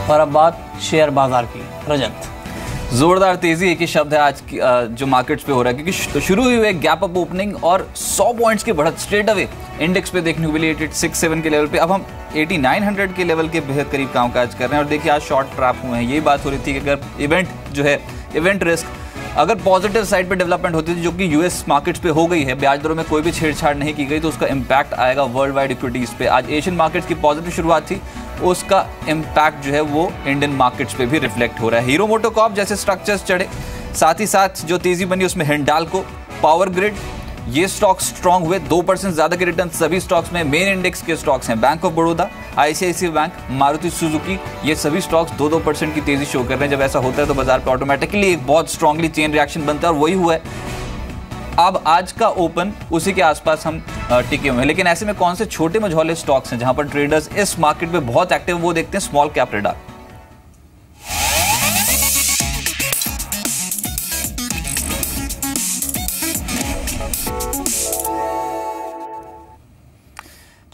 और अब बात शेयर बाजार की। रजत, जोरदार तेजी एक ही शब्द है आज की, जो मार्केट्स पे हो रहा है, क्योंकि शुरू हुई हुई गैप अप ओपनिंग और 100 पॉइंट्स की बढ़त स्ट्रेट अवे इंडेक्स पे देखने को मिली 8867 के लेवल पे। अब हम 8900 के लेवल के बेहद करीब कामकाज कर रहे हैं और देखिए आज शॉर्ट ट्रैप हुए हैं। यही बात हो रही थी कि अगर इवेंट रिस्क अगर पॉजिटिव साइड पे डेवलपमेंट होती थी, जो कि यूएस मार्केट्स पे हो गई है, ब्याज दरों में कोई भी छेड़छाड़ नहीं की गई, तो उसका इम्पैक्ट आएगा वर्ल्ड वाइड इक्विटीज पे। आज एशियन मार्केट्स की पॉजिटिव शुरुआत थी, उसका इम्पैक्ट जो है वो इंडियन मार्केट्स पे भी रिफ्लेक्ट हो रहा है। हीरो मोटोकॉर्प जैसे स्ट्रक्चर्स चढ़े, साथ ही साथ जो तेजी बनी उसमें हिंडाल्को, पावर ग्रिड, ये स्टॉक्स स्ट्रांग हुए। 2% ज्यादा के रिटर्न सभी स्टॉक्स में। मेन इंडेक्स के स्टॉक्स हैं bank of Baroda, ICICI bank, Maruti Suzuki, ये सभी स्टॉक्स 2-2% की तेजी शो कर रहे हैं। जब ऐसा होता है तो बाजार पे ऑटोमेटिकली एक बहुत स्ट्रांगली चेन रिएक्शन बनता है और वही हुआ है। अब आज का ओपन उसी के आसपास हम टिके हुए हैं, लेकिन ऐसे में कौन से छोटे मझौले स्टॉक्स हैं जहां पर ट्रेडर्स इस मार्केट में बहुत एक्टिव, वो देखते हैं स्मॉल कैप रेडार।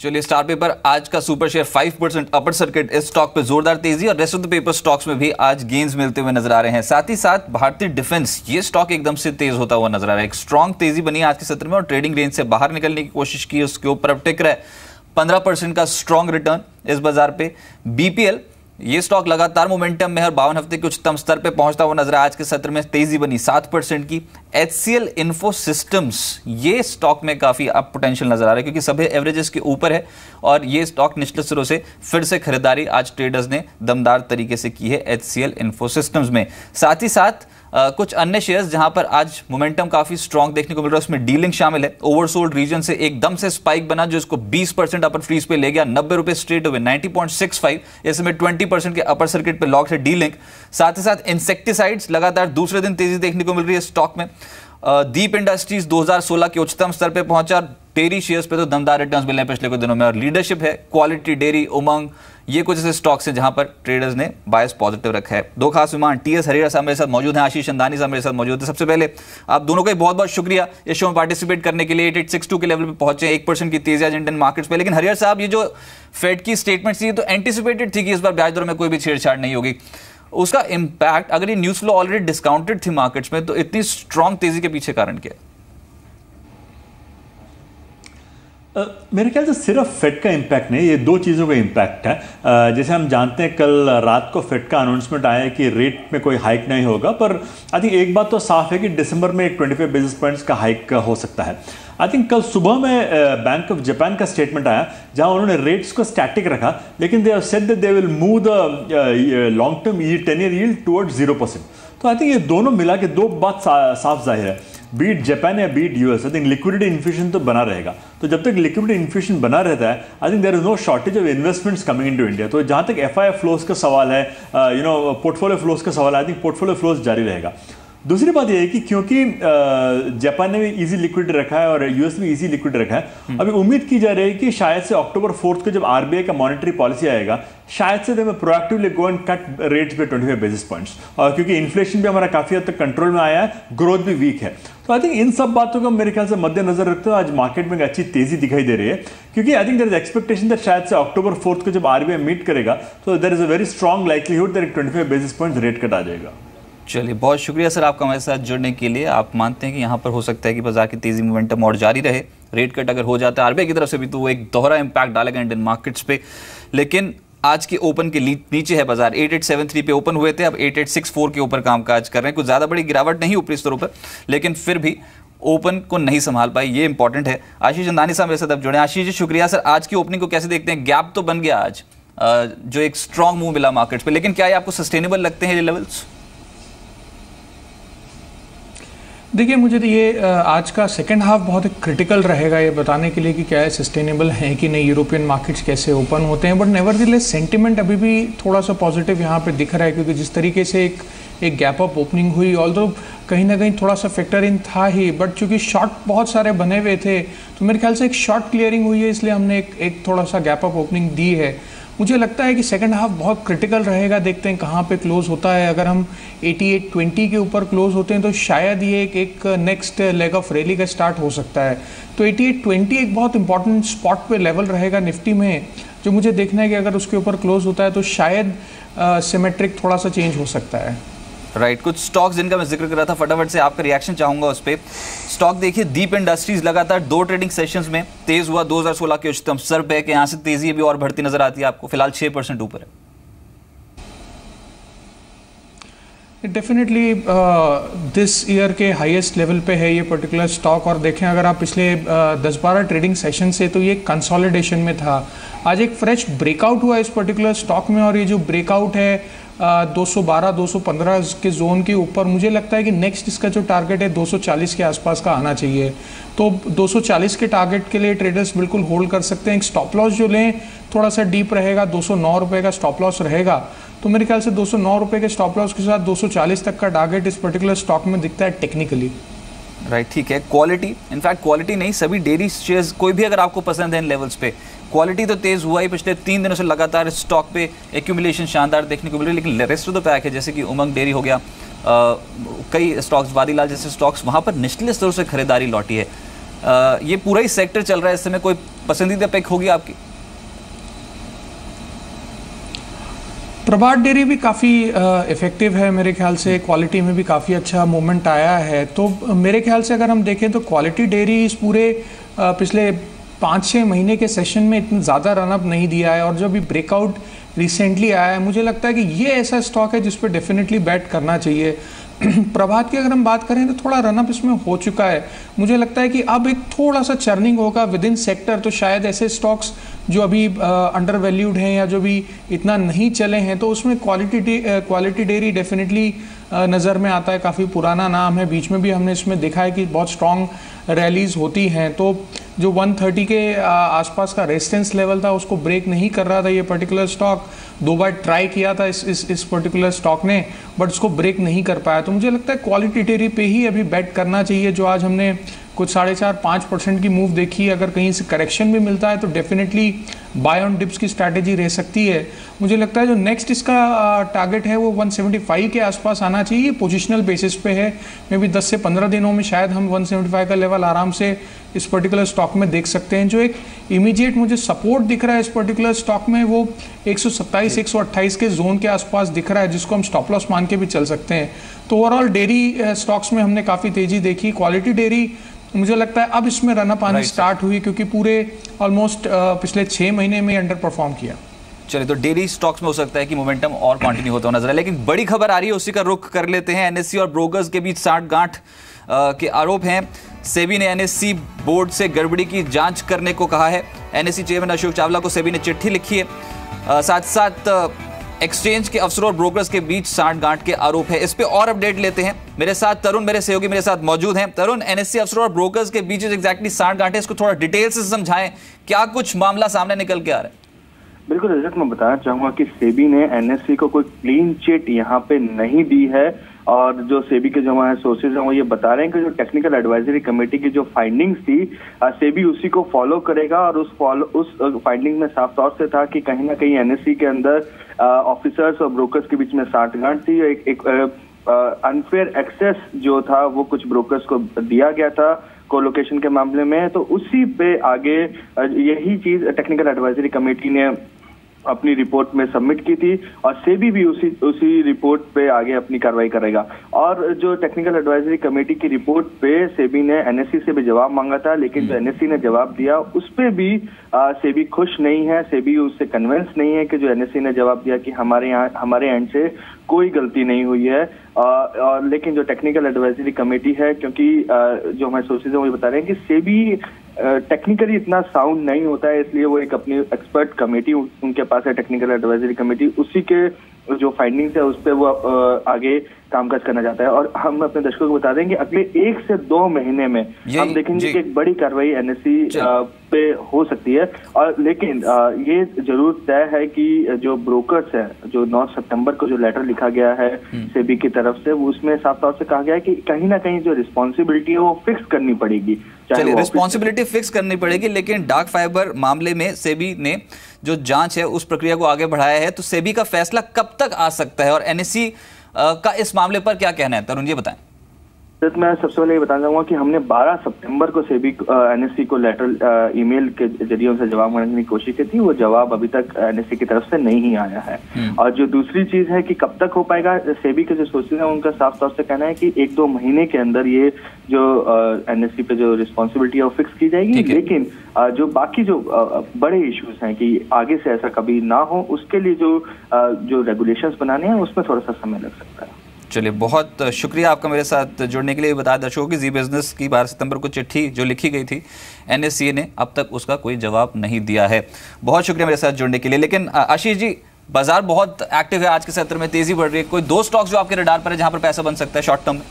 चलिए स्टार पेपर आज का सुपर शेयर 5% अपर सर्किट, इस स्टॉक पे जोरदार तेजी और rest of the paper stocks में भी आज गेन्स मिलते हुए नजर आ रहे हैं। साथ ही साथ भारतीय डिफेंस, ये स्टॉक एकदम से तेज होता हुआ नजर आ रहा है। एक स्ट्रॉन्ग तेजी बनी आज के सत्र में और ट्रेडिंग रेंज से बाहर निकलने की कोशिश की, उसके ऊपर अब टिक रहा है। 15% का स्ट्रॉन्ग रिटर्न इस बाजार पे। बीपीएल, ये स्टॉक लगातार मोमेंटम में और 52 हफ्ते के उच्चतम स्तर पे पहुंचता हुआ नजर आया। आज के सत्र में तेजी बनी 7% की। HCL इन्फो सिस्टम्स, ये स्टॉक में काफी अप पोटेंशियल नजर आ रहा है क्योंकि सभी एवरेजेस के ऊपर है और ये स्टॉक निचले स्तरों से फिर से खरीदारी आज ट्रेडर्स ने दमदार तरीके से की है HCL इन्फो सिस्टम्स में। साथ ही साथ कुछ अन्य शेयर्स जहां पर आज मोमेंटम काफी स्ट्रांग देखने को मिल रहा है, उसमें डीलिंक शामिल है। ओवरसोल्ड रीजन से एकदम से स्पाइक बना जो इसको 20% अपर फ्रीज पे ले गया, 90 रुपए स्ट्रेट हुए, 90.65। इसमें 20% के अपर सर्किट पे लॉक है डीलिंक। साथ ही साथ इंसेक्टिसाइड्स लगातार दूसरे दिन तेजी देखने को मिल रही है स्टॉक में। दीप इंडस्ट्रीज 2016 के उच्चतम स्तर पे पहुंचा। डेयरी शेयर्स पे तो दमदार रिटर्न्स मिले हैं पिछले कुछ दिनों में और लीडरशिप है क्वालिटी डेयरी, उमंग, ये कुछ ऐसे स्टॉक्स हैं जहां पर ट्रेडर्स ने बायस पॉजिटिव रखा है। दो खास विमान टीएस हरिहर साहब मेरे साथ मौजूद हैं, आशीष चंदानी साहब मेरे साथ मौजूद है। सबसे पहले आप दोनों का बहुत बहुत शुक्रिया इस शो में पार्टिसिपेट करने के लिए। 8862 के लेवल पे पहुंचे, 1% की तेजी आज इंडियन मार्केट्स पे। लेकिन हरिहर साहब, ये जो फेड की स्टेटमेंट थी तो एंटिसिपेटेड थी कि इस बार ब्याज दरों में कोई भी छेड़छाड़ नहीं होगी। उसका इंपैक्ट, अगर ये न्यूज फ्लो ऑलरेडी डिस्काउंटेड थी मार्केट्स में, तो इतनी स्ट्रांग तेजी के पीछे कारण क्या है? मेरे ख्याल से सिर्फ फेड का इम्पैक्ट नहीं, ये दो चीज़ों का इम्पैक्ट है। जैसे हम जानते हैं कल रात को फेड का अनाउंसमेंट आया कि रेट में कोई हाइक नहीं होगा, पर आई थिंक एक बात तो साफ है कि दिसंबर में एक 25 बेसिस पॉइंट्स का हाइक हो सकता है। आई थिंक कल सुबह में बैंक ऑफ जापान का स्टेटमेंट आया जहां उन्होंने रेट्स को स्टैटिक रखा, लेकिन they have said that they will move the long term 10 year yield towards 0%। तो आई थिंक ये दोनों मिला के दो बात साफ जाहिर है, बीट जापान या be it US, I think liquidity infusion तो बना रहेगा। तो जब तक लिक्विडिटी इन्फ्यूजन बना रहता है, I think there is no shortage of investments coming into India. तो जहां तक एफआईआई फ्लोज का सवाल है, पोर्टफोलियो फ्लोज का सवाल है, आई थिंक पोर्टफोलियो फ्लोज जारी रहेगा। दूसरी बात यह है कि क्योंकि जापान ने भी इजी लिक्विडिटी रखा है और यूएस भी इजी लिक्विडिटी रखा है, अभी उम्मीद की जा रही है कि शायद से अक्टूबर 4 को जब आरबीआई का मॉनेटरी पॉलिसी आएगा, शायद से दे में proactively go and cut rates पे 25 बेसिस पॉइंट्स। और क्योंकि इन्फ्लेशन भी हमारा काफी हद तक कंट्रोल में आया है, ग्रोथ भी वीक है, तो आई थिंक इन सब बातों को मेरे ख्याल से मद्देनजर रखते हुए आज मार्केट में एक अच्छी तेजी दिखाई दे रही है। क्योंकि I think there is expectation that शायद से अक्टूबर 4 को जब आरबीआई मीट करेगा तो there is a very strong likelihood that 25 basis points rate cut आ जाएगा। चलिए, बहुत शुक्रिया सर आपका हमारे साथ जुड़ने के लिए। आप मानते हैं कि यहाँ पर हो सकता है कि बाजार की तेजी मोमेंटम और जारी रहे, रेट कट अगर हो जाता है आरबीआई की तरफ से भी तो वो एक दोहरा इंपैक्ट डालेगा इंडियन मार्केट्स पे। लेकिन आज के ओपन के नीचे है बाजार, 8873 पे ओपन हुए थे, अब 8864 के ऊपर कामकाज कर रहे हैं। कुछ ज़्यादा बड़ी गिरावट नहीं ऊपरी स्तरों पर, लेकिन फिर भी ओपन को नहीं संभाल पाई, ये इंपॉर्टेंट है। आशीष चंदानी साहब मेरे साथ अब जुड़े। आशीष जी शुक्रिया सर, आज की ओपनिंग को कैसे देखते हैं? गैप तो बन गया आज, जो एक स्ट्रॉन्ग मूव मिला मार्केट्स पे, लेकिन क्या ये आपको सस्टेनेबल लगते हैं ये लेवल्स? देखिए, मुझे तो ये आज का सेकंड हाफ बहुत क्रिटिकल रहेगा ये बताने के लिए कि क्या है सस्टेनेबल है कि नहीं, यूरोपियन मार्केट्स कैसे ओपन होते हैं। बट नेवरदलेस सेंटिमेंट अभी भी थोड़ा सा पॉजिटिव यहाँ पे दिख रहा है, क्योंकि जिस तरीके से एक गैप अप ओपनिंग हुई, ऑल्दो कहीं ना कहीं थोड़ा सा फैक्टर इन था ही, बट चूंकि शॉर्ट बहुत सारे बने हुए थे तो मेरे ख्याल से एक शॉर्ट क्लियरिंग हुई है, इसलिए हमने एक थोड़ा सा गैप अप ओपनिंग दी है। मुझे लगता है कि सेकंड हाफ बहुत क्रिटिकल रहेगा, देखते हैं कहाँ पे क्लोज होता है। अगर हम 88.20 के ऊपर क्लोज होते हैं तो शायद ये एक नेक्स्ट लेग ऑफ रैली का स्टार्ट हो सकता है। तो 88.20 एक बहुत इंपॉर्टेंट स्पॉट पे लेवल रहेगा निफ्टी में, जो मुझे देखना है कि अगर उसके ऊपर क्लोज होता है तो शायद सिमेट्रिक थोड़ा सा चेंज हो सकता है। राइट, कुछ स्टॉक्स जिनका मैं जिक्र कर रहा था, फटाफट से आपका रिएक्शन चाहूंगा उस पर। स्टॉक देखिए, दीप इंडस्ट्रीज लगातार 2 ट्रेडिंग सेशंस में तेज हुआ, 2016 के उच्चतम स्तर पे कि यहाँ से तेजी भी और बढ़ती नजर आती है आपको, फिलहाल 6% ऊपर है। डेफिनेटली दिस ईयर के हाईएस्ट लेवल पे है ये पर्टिकुलर स्टॉक। और देखें अगर आप पिछले 10-12 ट्रेडिंग सेशन से, तो ये कंसोलिडेशन में था। आज एक फ्रेश ब्रेकआउट हुआ इस पर्टिकुलर स्टॉक में, और ये जो ब्रेकआउट है 212-215 के जोन के ऊपर, मुझे लगता है कि नेक्स्ट इसका जो टारगेट है 240 के आसपास का आना चाहिए। तो 240 के टारगेट के लिए ट्रेडर्स बिल्कुल होल्ड कर सकते हैं। एक स्टॉप लॉस जो लें थोड़ा सा डीप रहेगा, 209 रुपये का स्टॉप लॉस रहेगा। तो मेरे ख्याल से 209 रुपये के स्टॉप लॉस के साथ 240 तक का टारगेट इस पर्टिकुलर स्टॉक में दिखता है टेक्निकली। राइट, ठीक है। क्वालिटी, इनफैक्ट क्वालिटी नहीं, सभी डेयरी शेयर्स कोई भी अगर आपको पसंद है इन लेवल्स पे, क्वालिटी तो तेज हुआ ही, पिछले 3 दिनों से लगातार स्टॉक पे एक्यूमुलेशन शानदार देखने को मिल रही है। लेकिन रेस्ट ऑफ द पैक है, जैसे कि उमंग डेयरी हो गया, कई स्टॉक्स, वादीलाल जैसे स्टॉक्स, वहाँ पर निचले स्तरों से खरीदारी लौटी है। ये पूरा ही सेक्टर चल रहा है इस समय, कोई पसंदीदा पिक होगी आपकी? प्रभात डेयरी भी काफ़ी इफ़ेक्टिव है मेरे ख्याल से, क्वालिटी में भी काफ़ी अच्छा मूवमेंट आया है। तो मेरे ख्याल से अगर हम देखें तो क्वालिटी डेयरी इस पूरे पिछले 5-6 महीने के सेशन में इतना ज़्यादा रनअप नहीं दिया है, और जो भी ब्रेकआउट रिसेंटली आया है, मुझे लगता है कि ये ऐसा स्टॉक है जिस पर डेफिनेटली बैट करना चाहिए। प्रभात की अगर हम बात करें तो थोड़ा रनअप इसमें हो चुका है, मुझे लगता है कि अब एक थोड़ा सा चर्निंग होगा विद इन सेक्टर। तो शायद ऐसे स्टॉक्स जो अभी अंडर वैल्यूड हैं या जो भी इतना नहीं चले हैं, तो उसमें क्वालिटी डेयरी डेफिनेटली नज़र में आता है। काफ़ी पुराना नाम है, बीच में भी हमने इसमें देखा है कि बहुत स्ट्रॉन्ग रैलीज होती हैं। तो जो 130 के आसपास का रेजिस्टेंस लेवल था उसको ब्रेक नहीं कर रहा था ये पर्टिकुलर स्टॉक। 2 बार ट्राई किया था इस पर्टिकुलर स्टॉक ने, बट उसको ब्रेक नहीं कर पाया। तो मुझे लगता है क्वालिटी डेयरी पे ही अभी बैट करना चाहिए, जो आज हमने कुछ 4.5-5% की मूव देखी। अगर कहीं से करेक्शन भी मिलता है तो डेफिनेटली बाय ऑन डिप्स की स्ट्रैटेजी रह सकती है। मुझे लगता है जो नेक्स्ट इसका टारगेट है वो 175 के आसपास आना चाहिए, पोजिशनल बेसिस पे है। मे बी 10 से 15 दिनों में शायद हम 175 का लेवल आराम से इस पर्टिकुलर स्टॉक में देख सकते हैं। जो एक इमीडिएट मुझे सपोर्ट दिख रहा है इस पर्टिकुलर स्टॉक में, वो 127-128 के जोन के आसपास दिख रहा है, जिसको हम स्टॉप लॉस मान के भी चल सकते हैं। तो ओवरऑल डेयरी स्टॉक्स में हमने काफ़ी तेज़ी देखी। क्वालिटी डेयरी मुझे लगता है अब इसमें रनअप आनी स्टार्ट हुई, क्योंकि पूरे ऑलमोस्ट पिछले 6 महीने में अंडर परफॉर्म किया। चलिए, तो डेयरी स्टॉक्स में हो सकता है कि मोमेंटम और कंटिन्यू होता हुआ नजर है। लेकिन बड़ी खबर आ रही है, उसी का रुख कर लेते हैं। एनएससी और ब्रोकर्स के बीच साठगांठ के आरोप हैं। सेबी ने एनएससी बोर्ड से गड़बड़ी की जांच करने को कहा है। एनएससी चेयरमैन अशोक चावला को सेबी ने चिट्ठी लिखी है। साथ साथ एक्सचेंज के अफसरों और ब्रोकर्स के बीच साठगांठ के आरोप है। इस पे और अपडेट लेते हैं। मेरे साथ तरुण, मेरे सहयोगी मेरे साथ मौजूद हैं। तरुण, एनएससी अफसरों और ब्रोकर्स के बीच एग्जैक्टली साठगांठ है, इसको थोड़ा डिटेल से समझाएं, क्या कुछ मामला सामने निकल के आ रहा है? बिल्कुल रजत, मैं बताना चाहूंगा कि सेबी ने एनएससी को कोई क्लीन चिट यहाँ पे नहीं दी है, और जो सेबी के जो हमारे सोर्सेज हैं वो ये बता रहे हैं कि जो टेक्निकल एडवाइजरी कमेटी की जो फाइंडिंग्स थी, सेबी उसी को फॉलो करेगा। और उस फाइंडिंग में साफ तौर से था कि कहीं ना कहीं एनएससी के अंदर ऑफिसर्स और ब्रोकर्स के बीच में साठगांठ थी। एक अनफेयर एक्सेस जो था वो कुछ ब्रोकर्स को दिया गया था कोलोकेशन के मामले में। तो उसी पे आगे यही चीज टेक्निकल एडवाइजरी कमेटी ने अपनी रिपोर्ट में सबमिट की थी, और सेबी भी उसी रिपोर्ट पे आगे अपनी कार्रवाई करेगा। और जो टेक्निकल एडवाइजरी कमेटी की रिपोर्ट पे सेबी ने एनएससी से भी जवाब मांगा था, लेकिन जो एनएससी ने जवाब दिया उस पे भी सेबी खुश नहीं है। सेबी उससे कन्विंस नहीं है कि जो एनएससी ने जवाब दिया कि हमारे एंड से कोई गलती नहीं हुई है। और लेकिन जो टेक्निकल एडवाइजरी कमेटी है, क्योंकि जो हमारे सोर्सेज हैं वो बता रहे हैं कि सेबी टेक्निकली इतना साउंड नहीं होता है, इसलिए वो एक अपनी एक्सपर्ट कमेटी उनके पास है, टेक्निकल एडवाइजरी कमेटी, उसी के जो फाइंडिंग्स है उस पर वो आगे कामकाज करना चाहता है। और हम अपने दर्शकों को बता दें कि अगले 1 से 2 महीने में हम देखेंगे कि एक बड़ी कार्रवाई एनएससी पे हो सकती है। और लेकिन ये जरूर तय है कि जो ब्रोकर्स है, जो 9 सितंबर को जो लेटर लिखा गया है सेबी की तरफ से, वो उसमें साफ तौर से कहा गया है कि कहीं ना कहीं जो रिस्पॉन्सिबिलिटी है वो फिक्स करनी पड़ेगी। चलिए, रिस्पॉन्सिबिलिटी फिक्स करनी पड़ेगी, लेकिन डार्क फाइबर मामले में सेबी ने जो जांच है उस प्रक्रिया को आगे बढ़ाया है, तो सेबी का फैसला कब तक आ सकता है और एनएससी का इस मामले पर क्या कहना है? तरुण जी बताएं। मैं सबसे पहले ये बताना चाहूंगा कि हमने 12 सितंबर को सेबी एनएससी को लेटर ईमेल के जरिए उनसे जवाब मांगने की कोशिश की थी। वो जवाब अभी तक एनएससी की तरफ से नहीं आया है। और जो दूसरी चीज है कि कब तक हो पाएगा, सेबी के जो सोर्सेज हैं उनका साफ तौर से कहना है कि 1-2 महीने के अंदर ये जो एनएससी पे जो रिस्पॉन्सिबिलिटी है वो फिक्स की जाएगी। लेकिन जो बाकी जो बड़े इश्यूज हैं कि आगे से ऐसा कभी ना हो, उसके लिए जो रेगुलेशंस बनाने हैं उसमें थोड़ा सा समय लग सकता है। चलिए, बहुत शुक्रिया आपका मेरे साथ जुड़ने के लिए। बता दर्शकों की जी बिजनेस की 12 सितंबर को चिट्ठी जो लिखी गई थी, एनएससी ने अब तक उसका कोई जवाब नहीं दिया है। बहुत शुक्रिया मेरे साथ जुड़ने के लिए। लेकिन आशीष जी, बाजार बहुत एक्टिव है, आज के सत्र में तेजी बढ़ रही है। कोई 2 स्टॉक्स जो आपके रडार पर है जहां पर पैसा बन सकता है शॉर्ट टर्म में?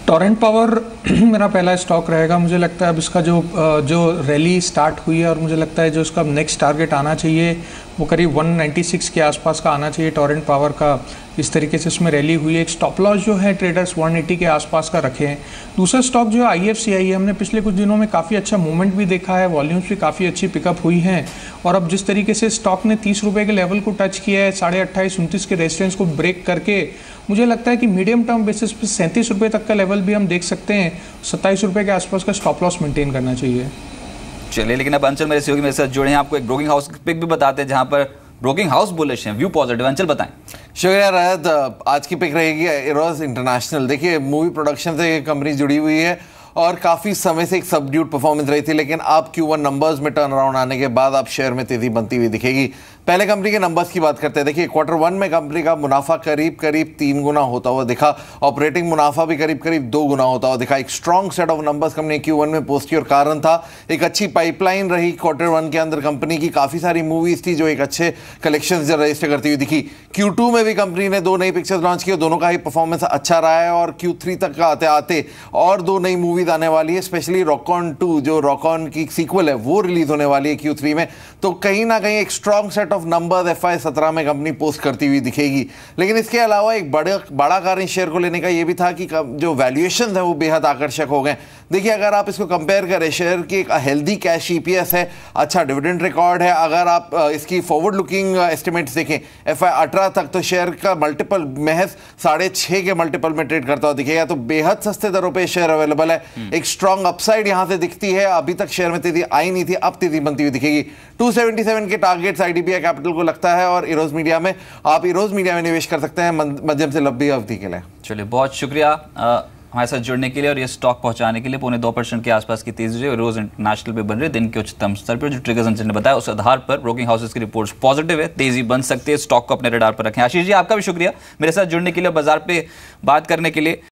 टोरेंट पावर मेरा पहला स्टॉक रहेगा। मुझे लगता है अब इसका जो रैली स्टार्ट हुई है, और मुझे लगता है जो इसका नेक्स्ट टारगेट आना चाहिए वो करीब 196 के आसपास का आना चाहिए टोरेंट पावर का। इस तरीके से इसमें रैली हुई है। एक स्टॉप लॉस जो है ट्रेडर्स 180 के आसपास का रखे हैं। दूसरा स्टॉक जो है IFCI है, हमने पिछले कुछ दिनों में काफ़ी अच्छा मूवमेंट भी देखा है, वॉल्यूम्स भी काफ़ी अच्छी पिकअप हुई हैं। और अब जिस तरीके से स्टॉक ने 30 रुपये के लेवल को टच किया है, 28.29 के रेजिस्टेंस को ब्रेक करके, मुझे लगता है कि मीडियम टर्म बेसिस पे 37 रुपये तक का लेवल भी हम देख सकते हैं। 27 रुपये के आसपास का स्टॉप लॉस मेंटेन करना चाहिए। चलिए, लेकिन अब अंचल मेरे सहयोगी मेरे साथ जुड़े हैं। आपको एक ब्रोकिंग हाउस पिक भी बताते हैं जहां पर ब्रोकिंग हाउस बुलिश हैं, व्यू पॉजिटिव। अंचल बताएं। शुक्रिया राहत। आज की पिक रहेगी इरोस इंटरनेशनल। देखिए, मूवी प्रोडक्शन से ये कंपनी जुड़ी हुई है और काफ़ी समय से एक सबड्यूड परफॉर्मेंस रही थी, लेकिन अब Q1 नंबर्स में टर्न अराउंड आने के बाद अब शेयर में तेजी बनती हुई दिखेगी। पहले कंपनी के नंबर्स की बात करते हैं। देखिए, Q1 में कंपनी का मुनाफा करीब 3 गुना होता हुआ दिखा, ऑपरेटिंग मुनाफा भी करीब 2 गुना होता हुआ दिखा। एक strong set of numbers company Q1 में पोस्ट की और कारण था एक अच्छी पाइपलाइन रही। Q1 के अंदर कंपनी की काफ़ी सारी मूवीज थी जो एक अच्छे कलेक्शन रजिस्टर करती हुई दिखी। Q2 में भी कंपनी ने 2 नई पिक्चर्स लॉन्च की और दोनों का ही परफॉर्मेंस अच्छा रहा है। और Q3 तक का आते आते और 2 नई मूवीज आने वाली है, स्पेशली रॉकॉन 2 जो रॉकॉन की सीक्वल है वो रिलीज होने वाली है Q3 में। तो कहीं ना कहीं एक strong set of numbers FY17 में कंपनी पोस्ट करती हुई दिखेगी। लेकिन इसके अलावा एक बड़ा कारण शेयर को लेने का ये भी था कि जो वैल्यूएशन है वो बेहद आकर्षक हो गए। देखिए, अगर आप इसको कंपेयर करें, शेयर की एक हेल्दी कैश EPS है, अच्छा डिविडेंड रिकॉर्ड है। अगर आप इसकी फॉरवर्ड लुकिंग एस्टिमेट्स देखें FY18 तक, तो शेयर का मल्टीपल महज 6.5 के मल्टीपल में ट्रेड करता हुआ दिखेगा। तो बेहद सस्ते दरों पे शेयर अवेलेबल है। एक स्ट्रॉन्ग अपसाइड यहां से दिखती है। अभी तक शेयर में तेजी आई नहीं थी, अब तेजी बनती हुई दिखेगी। 277 के टारगेट्स IDBI कैपिटल को लगता है और इरोज मीडिया में आप इरोज मीडिया में निवेश कर सकते हैं मध्यम से लंबी अवधि के लिए। चलिए, बहुत शुक्रिया हमारे साथ जुड़ने के लिए और ये स्टॉक पहुंचाने के लिए। 2.25% के आसपास की तेजी जो रोज इंटरनेशनल पे बन रही है दिन के उच्चतम स्तर पर, जो ट्रिगर्स अंचल ने बताया उस आधार पर ब्रोकिंग हाउसेस की रिपोर्ट्स पॉजिटिव है, तेजी बन सकती है। स्टॉक को अपने रडार पर रखें। आशीष जी, आपका भी शुक्रिया मेरे साथ जुड़ने के लिए, बाजार पे बात करने के लिए।